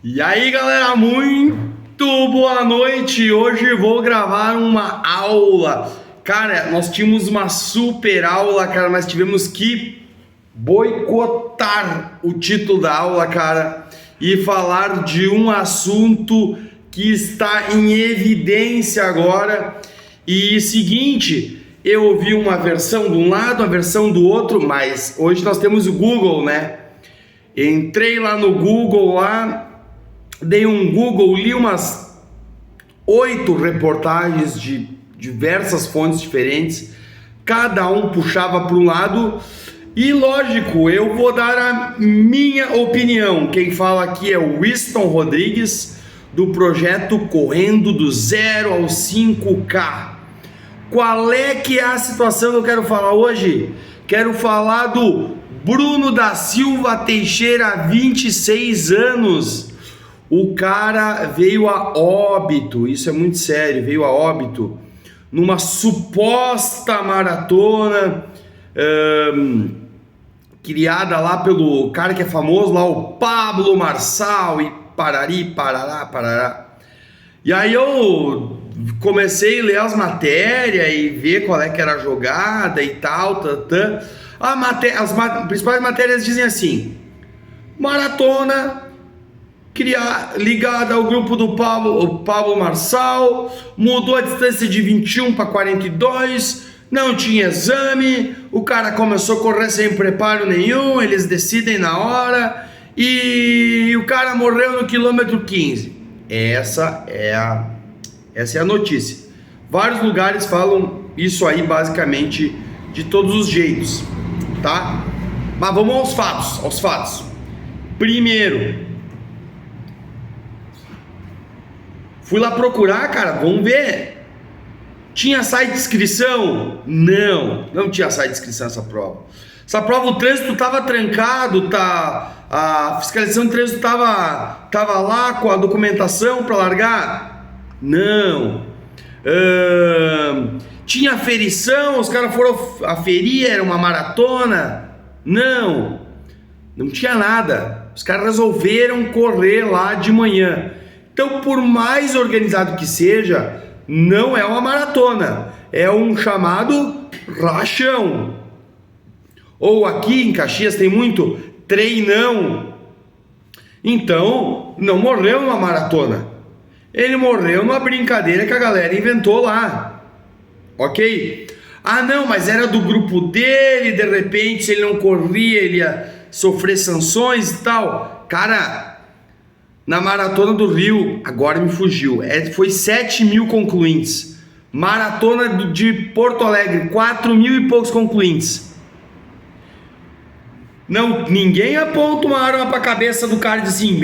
E aí, galera, muito boa noite. Hoje vou gravar uma aula. Cara, nós tínhamos uma super aula, cara, mas tivemos que boicotar o título da aula, cara, e falar de um assunto que está em evidência agora. E seguinte, eu ouvi uma versão de um lado, uma versão do outro, mas hoje nós temos o Google, né? Entrei lá no Google, dei um Google, li umas 8 reportagens de diversas fontes diferentes, cada um puxava para um lado, e lógico, eu vou dar a minha opinião. Quem fala aqui é o Winston Rodrigues, do projeto Correndo do 0 ao 5K. Qual é que é a situação que eu quero falar hoje? Quero falar do Bruno da Silva Teixeira, 26 anos. O cara veio a óbito, isso é muito sério, veio a óbito numa suposta maratona criada lá pelo cara que é famoso lá, o Pablo Marçal, e parari, parará. E aí eu comecei a ler as matérias e ver qual é que era a jogada e tal, as principais matérias dizem assim: maratona ligada ao grupo do Pablo Marçal, mudou a distância de 21 para 42, não tinha exame, o cara começou a correr sem preparo nenhum, eles decidem na hora, e o cara morreu no quilômetro 15. Essa é a notícia. Vários lugares falam isso aí, basicamente, de todos os jeitos, tá? Mas vamos aos fatos. Primeiro, fui lá procurar, cara, vamos ver. Tinha site de inscrição? Não tinha site de inscrição nessa prova. Essa prova, o trânsito tava trancado, a fiscalização de trânsito tava lá com a documentação para largar? Não. Tinha aferição, os caras foram aferir, era uma maratona? Não tinha nada. Os caras resolveram correr lá de manhã. Então, por mais organizado que seja, não é uma maratona, é um chamado rachão. Ou aqui em Caxias tem muito treinão. Então, não morreu numa maratona, ele morreu numa brincadeira que a galera inventou lá, ok? Não, mas era do grupo dele, de repente, se ele não corria, ele ia sofrer sanções e tal. Cara, na Maratona do Rio, agora me fugiu, foi 7 mil concluintes. Maratona de Porto Alegre, 4 mil e poucos concluintes. Não, ninguém aponta uma arma pra cabeça do cara e diz assim: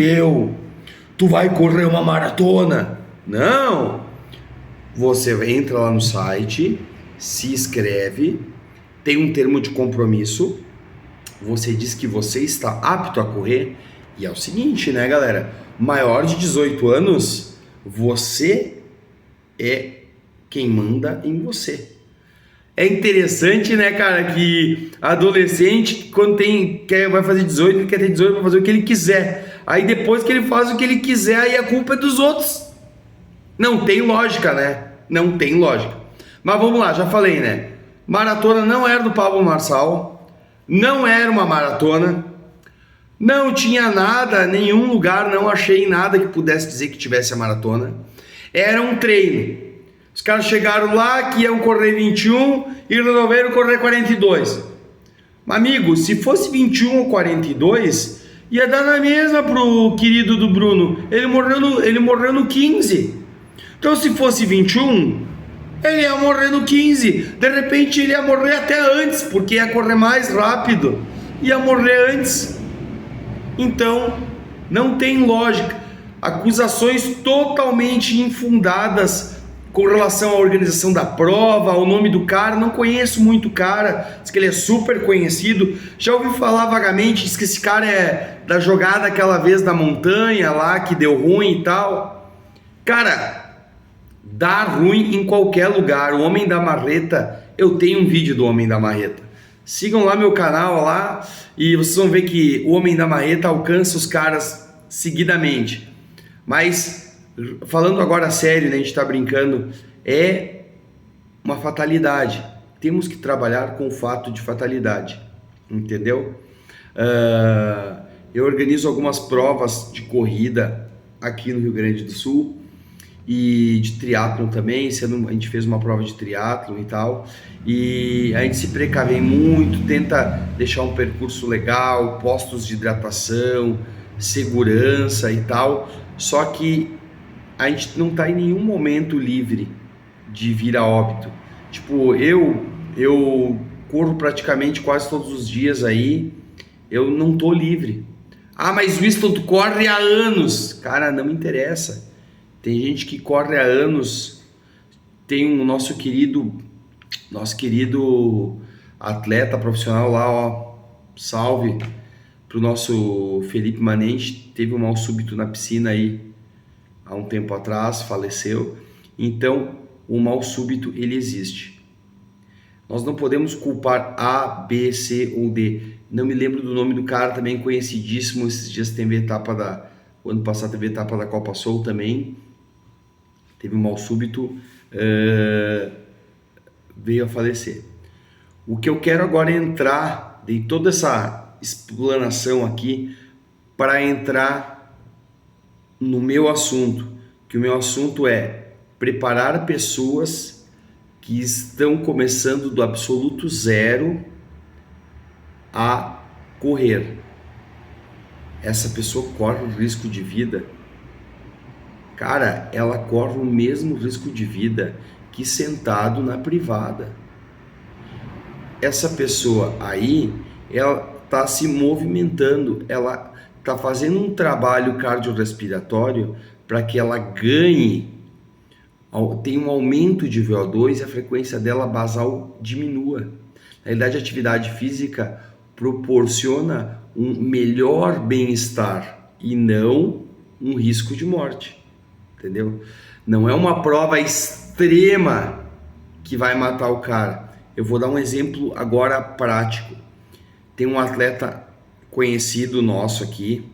tu vai correr uma maratona. Não. Você entra lá no site, se inscreve, tem um termo de compromisso, você diz que você está apto a correr, e é o seguinte, né, galera? Maior de 18 anos, você é quem manda em você. É interessante, né, cara, que adolescente, quando vai fazer 18, ele quer ter 18 para fazer o que ele quiser. Aí depois que ele faz o que ele quiser, aí a culpa é dos outros. Não tem lógica, né? Não tem lógica. Mas vamos lá, já falei, né? Maratona não era do Pablo Marçal, não era uma maratona. Não tinha nada, nenhum lugar, não achei nada que pudesse dizer que tivesse a maratona. Era um treino. Os caras chegaram lá que iam correr 21 e resolveram correr 42. Amigo, se fosse 21 ou 42, ia dar na mesma pro querido do Bruno. Ele morreu no 15. Então, se fosse 21, ele ia morrer no 15. De repente, ele ia morrer até antes, porque ia correr mais rápido. Ia morrer antes. Então, não tem lógica. Acusações totalmente infundadas com relação à organização da prova, ao nome do cara. Não conheço muito o cara, diz que ele é super conhecido. Já ouvi falar vagamente, diz que esse cara é da jogada aquela vez da montanha lá, que deu ruim e tal. Cara, dá ruim em qualquer lugar. O Homem da Marreta, eu tenho um vídeo do Homem da Marreta. Sigam lá meu canal lá e vocês vão ver que o Homem da Marreta alcança os caras seguidamente. Mas, falando agora sério, né, a gente está brincando, é uma fatalidade. Temos que trabalhar com o fato de fatalidade, entendeu? Eu organizo algumas provas de corrida aqui no Rio Grande do Sul e de triatlon também. A gente fez uma prova de triatlon e tal, e a gente se precavém muito, tenta deixar um percurso legal, postos de hidratação, segurança e tal, só que a gente não está em nenhum momento livre de vir a óbito. Tipo, eu corro praticamente quase todos os dias aí, eu não tô livre. Ah, mas Winston, tu corre há anos. Cara, não me interessa. Tem gente que corre há anos. Tem um nosso querido atleta profissional lá, ó, salve pro nosso Felipe Manente, teve um mal súbito na piscina aí há um tempo atrás, faleceu. Então, o mal súbito, ele existe. Nós não podemos culpar A, B, C ou D. Não me lembro do nome do cara, também conhecidíssimo. Esses dias teve a etapa o ano passado teve a etapa da Copa Soul também. Teve um mal súbito, veio a falecer. O que eu quero agora é entrar, dei toda essa explanação aqui para entrar no meu assunto, que o meu assunto é preparar pessoas que estão começando do absoluto zero a correr. Essa pessoa corre um risco de vida. Cara, ela corre o mesmo risco de vida que sentado na privada. Essa pessoa aí, ela está se movimentando, ela está fazendo um trabalho cardiorrespiratório para que ela ganhe, tenha um aumento de VO2 e a frequência dela basal diminua. Na realidade, a atividade física proporciona um melhor bem-estar e não um risco de morte, entendeu? Não é uma prova extrema que vai matar o cara. Eu vou dar um exemplo agora prático. Tem um atleta conhecido nosso aqui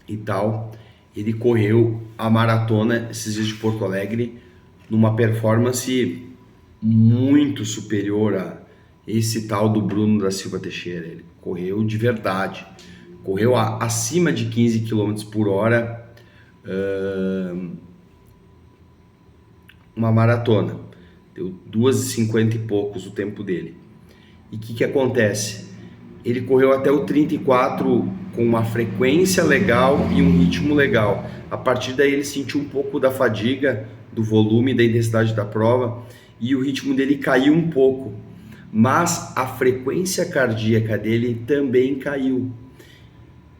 e tal, ele correu a maratona esses dias de Porto Alegre numa performance muito superior a esse tal do Bruno da Silva Teixeira. Ele correu de verdade, correu acima de 15 km por hora, uma maratona, deu 2h50 e poucos o tempo dele. E o que acontece? Ele correu até o 34 com uma frequência legal e um ritmo legal. A partir daí ele sentiu um pouco da fadiga, do volume, da intensidade da prova, e o ritmo dele caiu um pouco, mas a frequência cardíaca dele também caiu.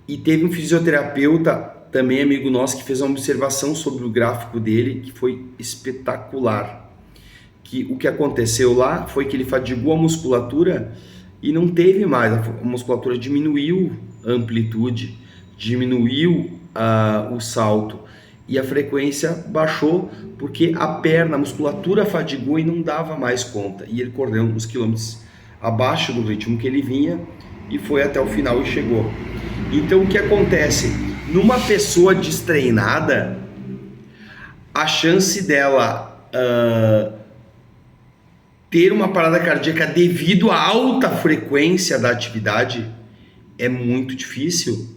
E teve um fisioterapeuta, também amigo nosso, que fez uma observação sobre o gráfico dele, que foi espetacular. Que o que aconteceu lá foi que ele fadigou a musculatura e não teve mais, a musculatura diminuiu a amplitude, diminuiu o salto e a frequência baixou porque a musculatura fadigou e não dava mais conta, e ele correu uns quilômetros abaixo do ritmo que ele vinha e foi até o final e chegou. Então o que acontece? Numa pessoa destreinada, a chance dela ter uma parada cardíaca devido à alta frequência da atividade é muito difícil.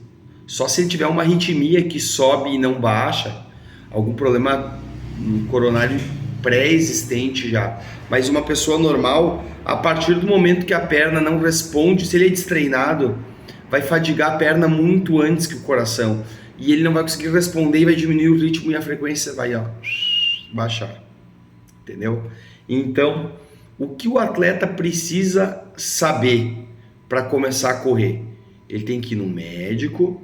Só se ele tiver uma arritmia que sobe e não baixa, algum problema coronário pré-existente já. Mas uma pessoa normal, a partir do momento que a perna não responde, se ele é destreinado, vai fadigar a perna muito antes que o coração. E ele não vai conseguir responder e vai diminuir o ritmo e a frequência vai baixar. Entendeu? Então, o que o atleta precisa saber para começar a correr? Ele tem que ir no médico.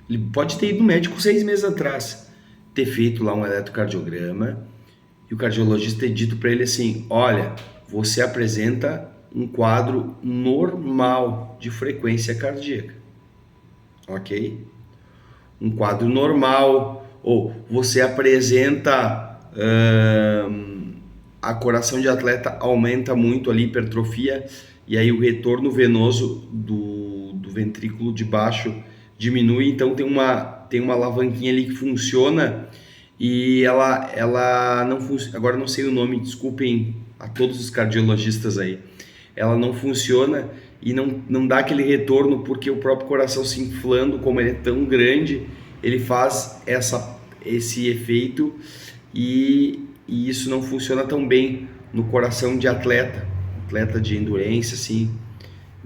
Ele pode ter ido no médico 6 meses atrás, ter feito lá um eletrocardiograma e o cardiologista ter dito para ele assim: olha, você apresenta um quadro normal de frequência cardíaca, ok? Um quadro normal, ou você apresenta a coração de atleta aumenta muito ali, hipertrofia, e aí o retorno venoso do ventrículo de baixo diminui, então tem uma alavanquinha ali que funciona e ela não funciona, agora não sei o nome, desculpem a todos os cardiologistas aí, ela não funciona e não dá aquele retorno porque o próprio coração se inflando, como ele é tão grande, ele faz esse efeito e isso não funciona tão bem no coração de atleta de endurance, assim,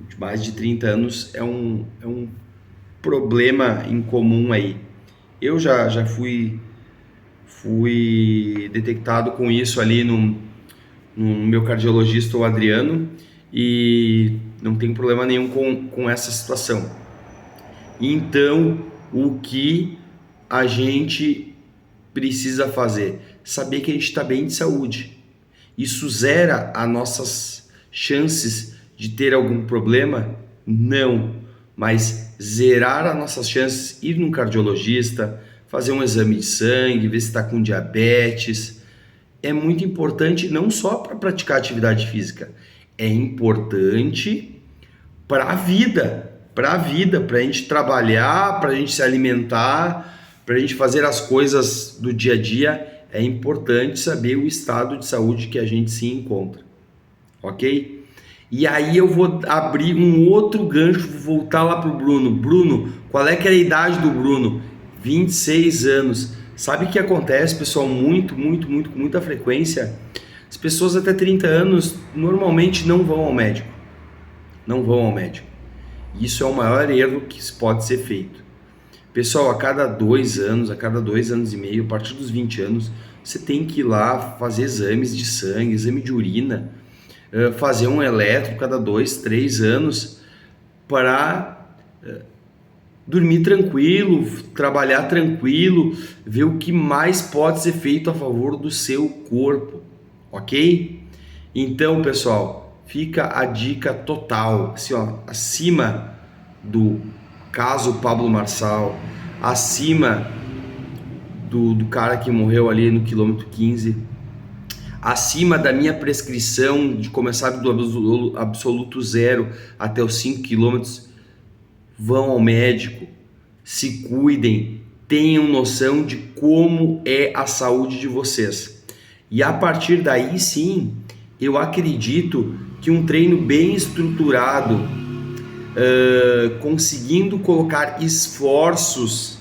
de mais de 30 anos, é um problema incomum aí. Eu já fui detectado com isso ali no meu cardiologista, o Adriano, e não tem problema nenhum com essa situação. Então, o que a gente precisa fazer? Saber que a gente está bem de saúde. Isso zera as nossas chances de ter algum problema? Não, mas zerar as nossas chances, ir num cardiologista, fazer um exame de sangue, ver se está com diabetes, é muito importante não só para praticar atividade física, é importante para a vida, para a gente trabalhar, para a gente se alimentar, para a gente fazer as coisas do dia a dia, é importante saber o estado de saúde que a gente se encontra, ok? E aí eu vou abrir um outro gancho, vou voltar lá pro Bruno. Bruno, qual é que era a idade do Bruno? 26 anos. Sabe o que acontece, pessoal? Com muita frequência, as pessoas até 30 anos normalmente não vão ao médico. Não vão ao médico. Isso é o maior erro que pode ser feito. Pessoal, a cada 2 anos, a cada 2 anos e meio, a partir dos 20 anos, você tem que ir lá fazer exames de sangue, exame de urina, fazer um eletro cada 2, 3 anos para dormir tranquilo, trabalhar tranquilo, ver o que mais pode ser feito a favor do seu corpo, ok? Então, pessoal, fica a dica total, assim, ó, acima do caso Pablo Marçal, acima do cara que morreu ali no quilômetro 15, acima da minha prescrição de começar do absoluto zero até os 5 quilômetros, vão ao médico, se cuidem, tenham noção de como é a saúde de vocês. E a partir daí sim, eu acredito que um treino bem estruturado, conseguindo colocar esforços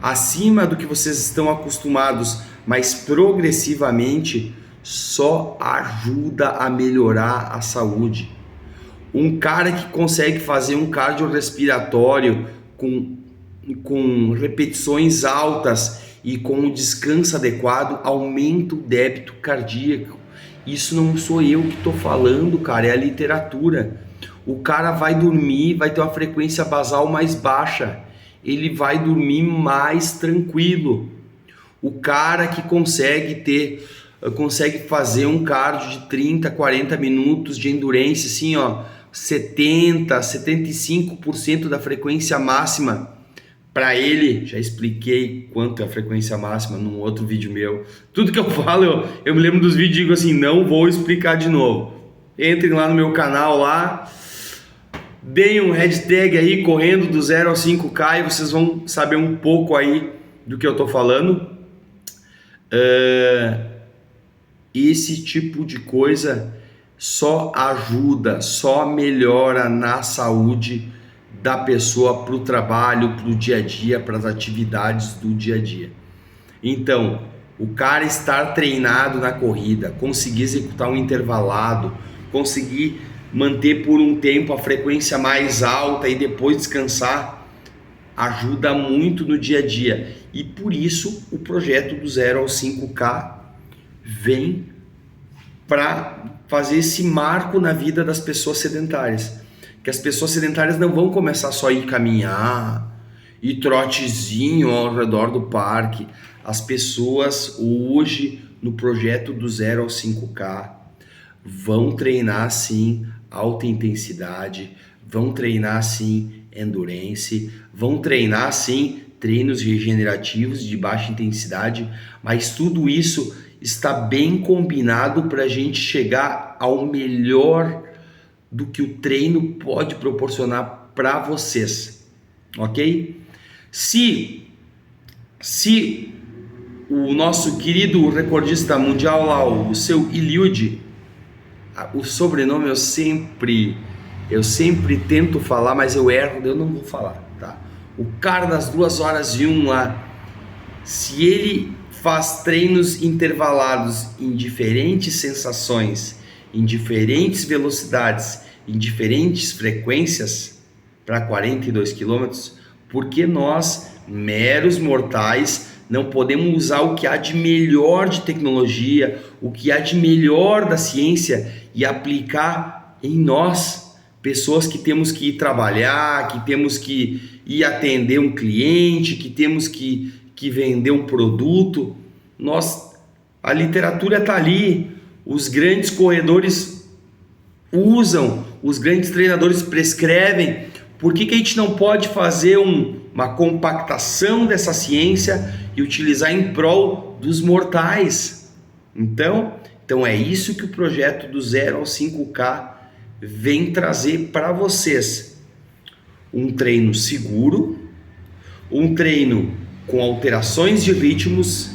acima do que vocês estão acostumados, mas progressivamente, só ajuda a melhorar a saúde. Um cara que consegue fazer um cardiorrespiratório com repetições altas e com o descanso adequado, aumenta o débito cardíaco. Isso não sou eu que estou falando, cara, é a literatura. O cara vai dormir, vai ter uma frequência basal mais baixa, ele vai dormir mais tranquilo. O cara que consegue fazer um cardio de 30, 40 minutos de endurance, assim, ó, 70, 75% da frequência máxima, para ele, já expliquei quanto é a frequência máxima num outro vídeo meu. Tudo que eu falo, eu me lembro dos vídeos e digo assim, não vou explicar de novo. Entrem lá no meu canal lá, deem um hashtag aí, correndo do 0 ao 5K, e vocês vão saber um pouco aí do que eu tô falando. Esse tipo de coisa só ajuda, só melhora na saúde da pessoa para o trabalho, para o dia a dia, para as atividades do dia a dia. Então, o cara estar treinado na corrida, conseguir executar um intervalado, conseguir manter por um tempo a frequência mais alta e depois descansar, ajuda muito no dia a dia. E por isso o projeto do 0 ao 5K vem para fazer esse marco na vida das pessoas sedentárias. Que as pessoas sedentárias não vão começar só a ir caminhar e trotezinho ao redor do parque. As pessoas hoje no projeto do 0 ao 5K vão treinar sim alta intensidade, vão treinar sim endurance, vão treinar sim treinos regenerativos de baixa intensidade, mas tudo isso está bem combinado para a gente chegar ao melhor do que o treino pode proporcionar para vocês. ok? Se o nosso querido recordista mundial lá, o seu Eliud, o sobrenome eu sempre tento falar, mas eu erro, eu não vou falar, tá? O cara das 2h01 lá, se ele faz treinos intervalados em diferentes sensações, em diferentes velocidades, em diferentes frequências para 42 quilômetros, porque nós, meros mortais, não podemos usar o que há de melhor de tecnologia, o que há de melhor da ciência e aplicar em nós, pessoas que temos que ir trabalhar, que temos que ir atender um cliente, que temos que vender um produto. A literatura está ali, os grandes corredores usam, os grandes treinadores prescrevem. Por que a gente não pode fazer uma compactação dessa ciência e utilizar em prol dos mortais? Então é isso que o projeto do 0 ao 5K vem trazer para vocês. Um treino seguro, um treino com alterações de ritmos,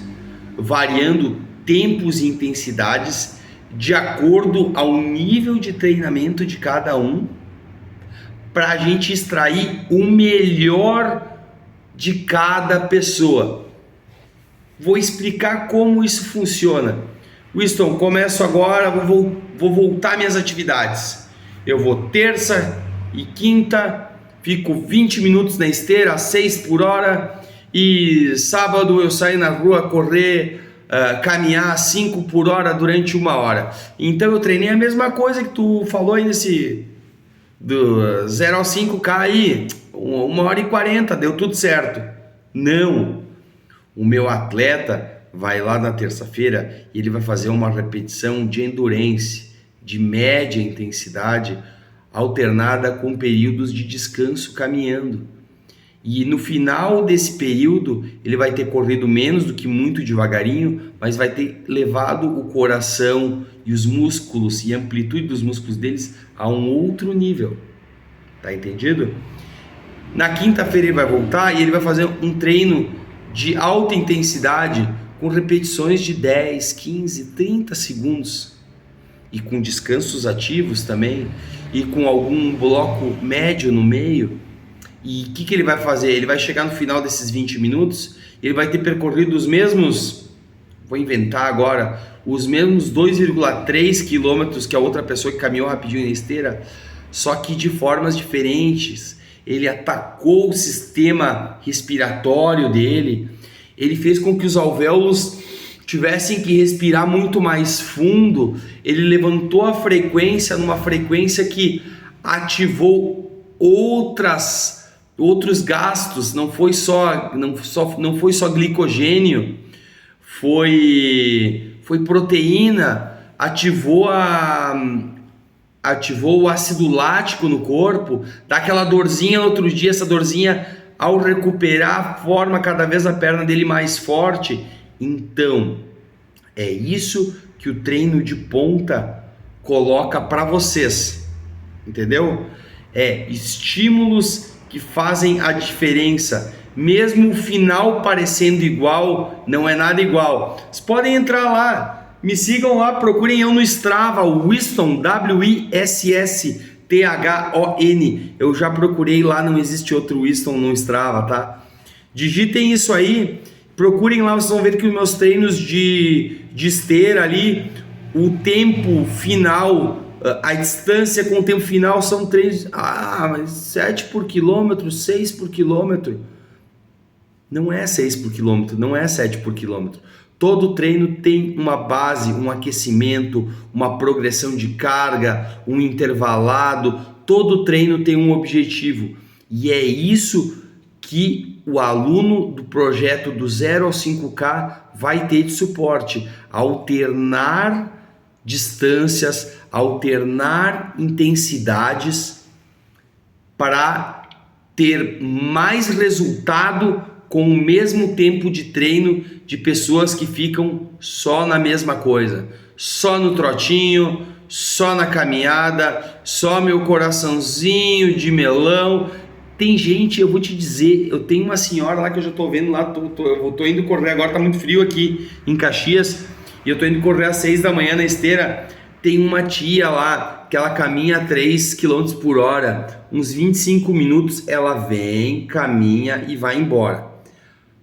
variando tempos e intensidades de acordo ao nível de treinamento de cada um, para a gente extrair o melhor de cada pessoa. Vou explicar como isso funciona. Winston, começo agora, vou voltar minhas atividades. Eu vou terça e quinta, fico 20 minutos na esteira, a 6 por hora, e sábado eu saio na rua correr, caminhar 5 por hora durante 1 hora. Então eu treinei a mesma coisa que tu falou aí do 0 ao 5K aí, 1h40, deu tudo certo. Não, o meu atleta vai lá na terça-feira e ele vai fazer uma repetição de endurance, de média intensidade, alternada com períodos de descanso caminhando. E no final desse período ele vai ter corrido menos do que muito devagarinho, mas vai ter levado o coração e os músculos e a amplitude dos músculos deles a um outro nível. Tá entendido? Na quinta-feira ele vai voltar e ele vai fazer um treino de alta intensidade com repetições de 10, 15, 30 segundos e com descansos ativos também e com algum bloco médio no meio. E o que ele vai fazer? Ele vai chegar no final desses 20 minutos, ele vai ter percorrido os mesmos, vou inventar agora, os mesmos 2,3 quilômetros que a outra pessoa que caminhou rapidinho na esteira, só que de formas diferentes. Ele atacou o sistema respiratório dele, ele fez com que os alvéolos tivessem que respirar muito mais fundo, ele levantou a frequência numa frequência que ativou outros gastos, não foi só glicogênio, foi proteína, ativou o ácido lático no corpo, dá aquela dorzinha no outro dia, essa dorzinha ao recuperar forma cada vez a perna dele mais forte. Então, é isso que o treino de ponta coloca para vocês, entendeu? Estímulos que fazem a diferença, mesmo o final parecendo igual, não é nada igual. Vocês podem entrar lá, me sigam lá, procurem eu no Strava, o Wiston, WISSTHON, eu já procurei lá, não existe outro Wiston no Strava, tá? Digitem isso aí, procurem lá, vocês vão ver que os meus treinos de esteira ali, o tempo final, a distância com o tempo final são treinos, mas 7 por quilômetro, 6 por quilômetro. Não é 6 por quilômetro, não é 7 por quilômetro. Todo treino tem uma base, um aquecimento, uma progressão de carga, um intervalado. Todo treino tem um objetivo. E é isso que o aluno do projeto do 0 ao 5K vai ter de suporte. Alternar distâncias, alternar intensidades para ter mais resultado com o mesmo tempo de treino de pessoas que ficam só na mesma coisa, só no trotinho, só na caminhada, só meu coraçãozinho de melão. Tem gente, eu vou te dizer, eu tenho uma senhora lá que eu já tô vendo lá, eu tô indo correr agora, tá muito frio aqui em Caxias, e eu tô indo correr às 6 da manhã na esteira. Tem uma tia lá que ela caminha a 3 km por hora, uns 25 minutos, ela vem, caminha e vai embora.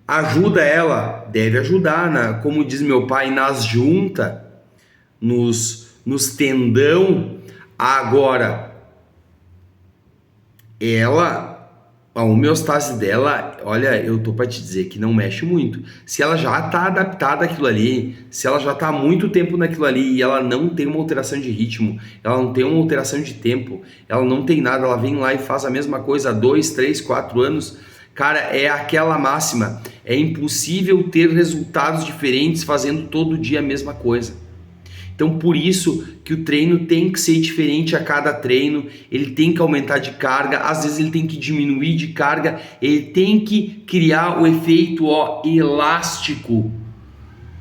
Ajuda ela? Deve ajudar, como diz meu pai, nas juntas, nos tendão. Agora, a homeostase dela, olha, eu tô para te dizer que não mexe muito. Se ela já tá adaptada àquilo ali, se ela já tá há muito tempo naquilo ali e ela não tem uma alteração de ritmo, ela não tem uma alteração de tempo, ela não tem nada, ela vem lá e faz a mesma coisa há 2, 3, 4 anos, cara, é aquela máxima. É impossível ter resultados diferentes fazendo todo dia a mesma coisa. Então, por isso que o treino tem que ser diferente a cada treino, ele tem que aumentar de carga, às vezes ele tem que diminuir de carga, ele tem que criar o efeito elástico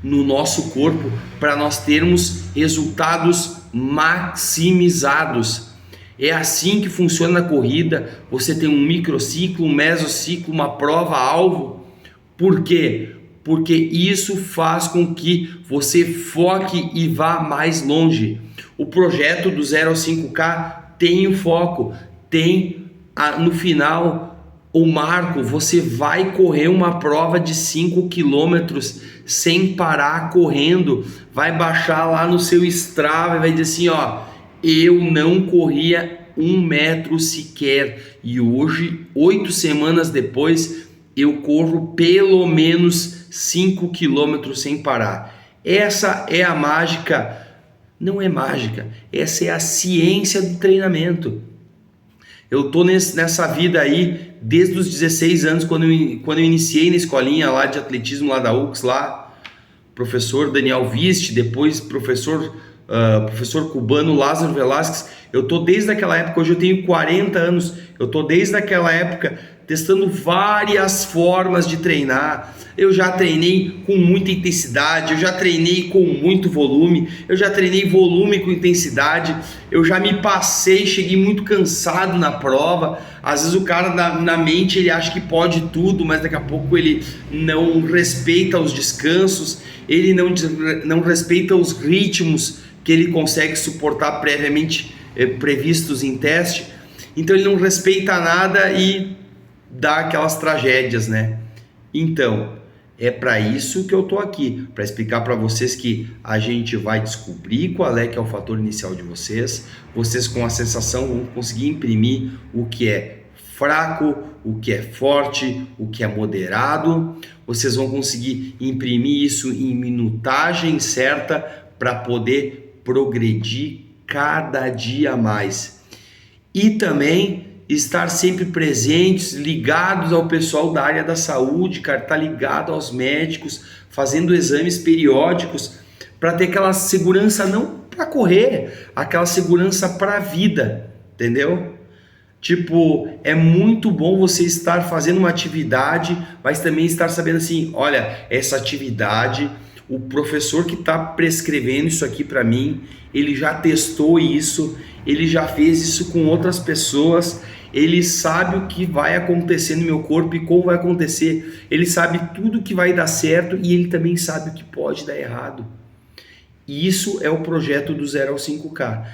no nosso corpo para nós termos resultados maximizados. É assim que funciona na corrida. Você tem um microciclo, um mesociclo, uma prova-alvo. Por quê? Porque isso faz com que você foque e vá mais longe. O projeto do 0 ao 5K tem o foco, tem no final o marco. Você vai correr uma prova de 5 km sem parar correndo, vai baixar lá no seu Strava e vai dizer assim, eu não corria 1 metro sequer e hoje, 8 semanas depois, eu corro pelo menos 5 quilômetros sem parar. Essa é a mágica, não é mágica, essa é a ciência do treinamento. Eu tô nessa vida aí desde os 16 anos, quando eu iniciei na escolinha lá de atletismo lá da UX, lá, professor Daniel Viste, depois professor cubano Lázaro Velasquez. Eu tô desde aquela época, hoje eu tenho 40 anos, eu tô desde aquela época testando várias formas de treinar. Eu já treinei com muita intensidade, eu já treinei com muito volume, eu já treinei volume com intensidade, eu já me passei, cheguei muito cansado na prova. Às vezes o cara na mente ele acha que pode tudo, mas daqui a pouco ele não respeita os descansos, ele não respeita os ritmos que ele consegue suportar previamente previstos em teste. Então ele não respeita nada e dá aquelas tragédias, né? Então, é para isso que eu tô aqui, para explicar para vocês que a gente vai descobrir qual é que é o fator inicial de vocês. Vocês com a sensação vão conseguir imprimir o que é fraco, o que é forte, o que é moderado. Vocês vão conseguir imprimir isso em minutagem certa para poder progredir cada dia mais. E também estar sempre presentes, ligados ao pessoal da área da saúde, cara, tá ligado aos médicos, fazendo exames periódicos, para ter aquela segurança não para correr, aquela segurança para a vida, entendeu? Tipo, é muito bom você estar fazendo uma atividade, mas também estar sabendo assim, olha, essa atividade, o professor que está prescrevendo isso aqui para mim, ele já testou isso, ele já fez isso com outras pessoas, ele sabe o que vai acontecer no meu corpo e como vai acontecer, ele sabe tudo que vai dar certo e ele também sabe o que pode dar errado. E isso é o projeto do 0 ao 5K.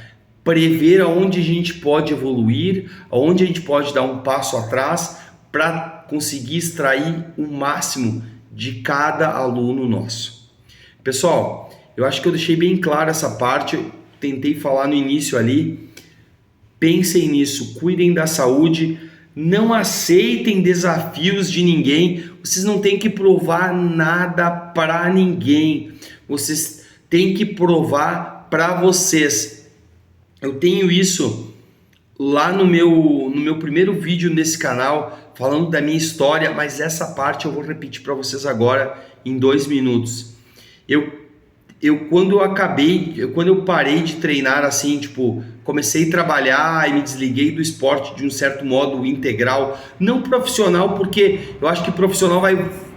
Prever aonde a gente pode evoluir, aonde a gente pode dar um passo atrás para conseguir extrair o máximo de cada aluno nosso. Pessoal, eu acho que eu deixei bem claro essa parte, eu tentei falar no início ali. Pensem nisso, cuidem da saúde, não aceitem desafios de ninguém, vocês não têm que provar nada para ninguém, vocês têm que provar para vocês. Eu tenho isso lá no meu primeiro vídeo nesse canal, falando da minha história, mas essa parte eu vou repetir para vocês agora em 2 minutos. Quando eu parei de treinar assim, tipo, comecei a trabalhar e me desliguei do esporte de um certo modo integral, não profissional, porque eu acho que profissional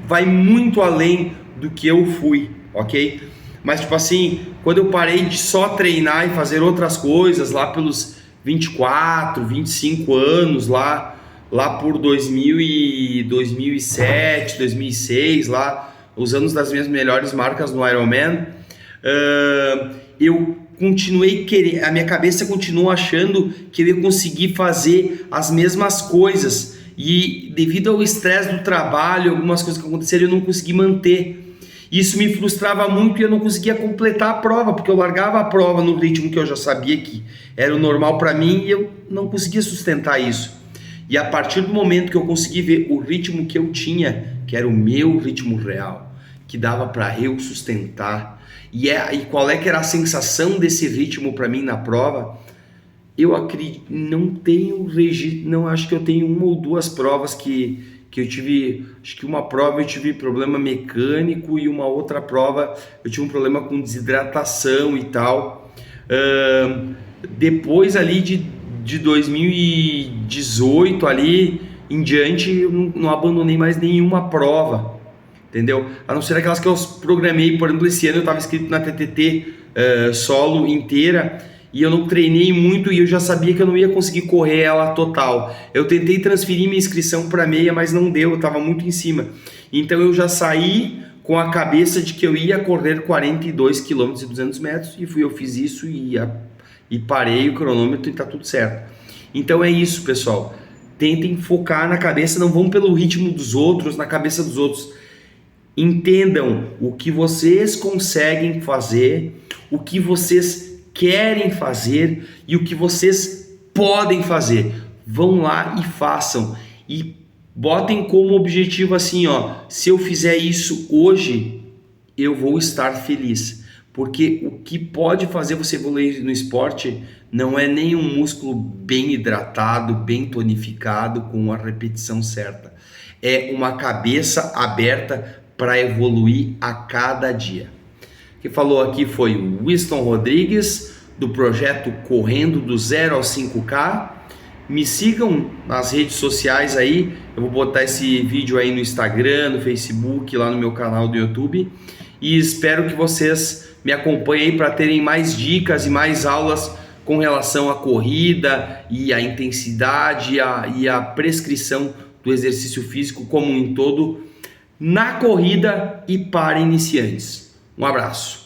vai muito além do que eu fui, ok? Mas tipo assim, quando eu parei de só treinar e fazer outras coisas lá pelos 24, 25 anos lá lá por 2007, 2006, lá os anos das minhas melhores marcas no Ironman, eu continuei querendo, a minha cabeça continuou achando que eu ia conseguir fazer as mesmas coisas, e devido ao estresse do trabalho, algumas coisas que aconteceram, eu não consegui manter. Isso me frustrava muito e eu não conseguia completar a prova, porque eu largava a prova no ritmo que eu já sabia que era o normal para mim e eu não conseguia sustentar isso. E a partir do momento que eu consegui ver o ritmo que eu tinha, que era o meu ritmo real, que dava para eu sustentar, e qual é que era a sensação desse ritmo para mim na prova, eu acredito, não acho que eu tenho uma ou duas provas que eu tive, acho que uma prova eu tive problema mecânico e uma outra prova eu tive um problema com desidratação e tal. Depois ali de 2018 ali em diante, eu não abandonei mais nenhuma prova, entendeu? A não ser aquelas que eu programei. Por exemplo, esse ano eu estava inscrito na TTT solo inteira, e eu não treinei muito e eu já sabia que eu não ia conseguir correr ela total. Eu tentei transferir minha inscrição para meia, mas não deu, eu estava muito em cima. Então eu já saí com a cabeça de que eu ia correr 42 km e 200 metros, e eu fiz isso e parei o cronômetro e está tudo certo. Então é isso, pessoal. Tentem focar na cabeça, não vão pelo ritmo dos outros, na cabeça dos outros. Entendam o que vocês conseguem fazer, o que vocês querem fazer e o que vocês podem fazer. Vão lá e façam, e botem como objetivo assim, ó: se eu fizer isso hoje, eu vou estar feliz. Porque o que pode fazer você evoluir no esporte não é nenhum músculo bem hidratado, bem tonificado, com a repetição certa. É uma cabeça aberta para evoluir a cada dia. Quem falou aqui foi o Winston Rodrigues, do projeto Correndo do 0 ao 5K. Me sigam nas redes sociais aí, eu vou botar esse vídeo aí no Instagram, no Facebook, lá no meu canal do YouTube, e espero que vocês me acompanhem aí para terem mais dicas e mais aulas com relação à corrida e à intensidade e à prescrição do exercício físico como um todo na corrida e para iniciantes. Um abraço.